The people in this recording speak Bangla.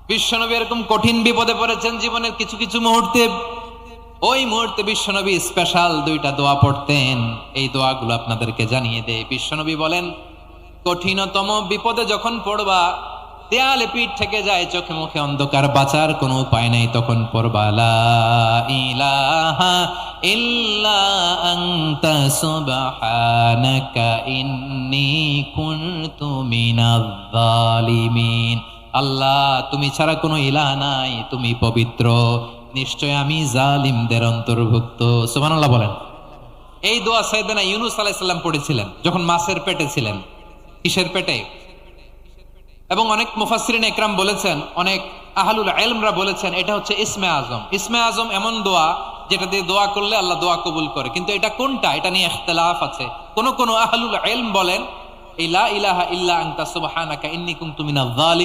বিশ্বনবী এরকম কঠিন বিপদে পড়েছেন জীবনের কিছু কিছু মুহূর্তে, ওই মুহূর্তে বিশ্বনবী স্পেশাল দুইটা দোয়া পড়তেন। এই দোয়াগুলো আপনাদেরকে জানিয়ে দেয়। বিশ্বনবী বলেন, কঠিনতম বিপদে যখন পড়বা, দেয়ালে পিঠ থেকে যায়, চোখে মুখে অন্ধকার, বাঁচার কোনো উপায় নাই, তখন পড়বা লা ইলাহা ইল্লা আনতা সুবহানাকা ইন্নী কুনতু মিনাজ জালিমিন। আল্লাহ, তুমি ছাড়া কোনো ইলাহ নাই, তুমি পবিত্র, নিশ্চয় আমি জালিমদের অন্তর্ভুক্ত। সুবহানাল্লাহ বলেন। এই দোয়া সাইয়েদনা ইউনূস আলাইহিস সালাম পড়েছিলেন যখন মাছের পেটে ছিলেন। কিসের পেটে? এবং অনেক মুফাসসিরিন একরাম বলেছেন, অনেক আহলুল ইলমরা বলেছেন, এটা হচ্ছে ইসমে আজম। ইসমে আজম এমন দোয়া যেটা দিয়ে দোয়া করলে আল্লাহ দোয়া কবুল করে, কিন্তু এটা কোনটা, এটা নিয়ে ইখতিলাফ আছে। কোন কোন আহলুল ইলম বলেন এই লা ইলাহা ইল্লা আনতা সুবহানাকা ইন্নী কুনতু মিনাজ জালিমিন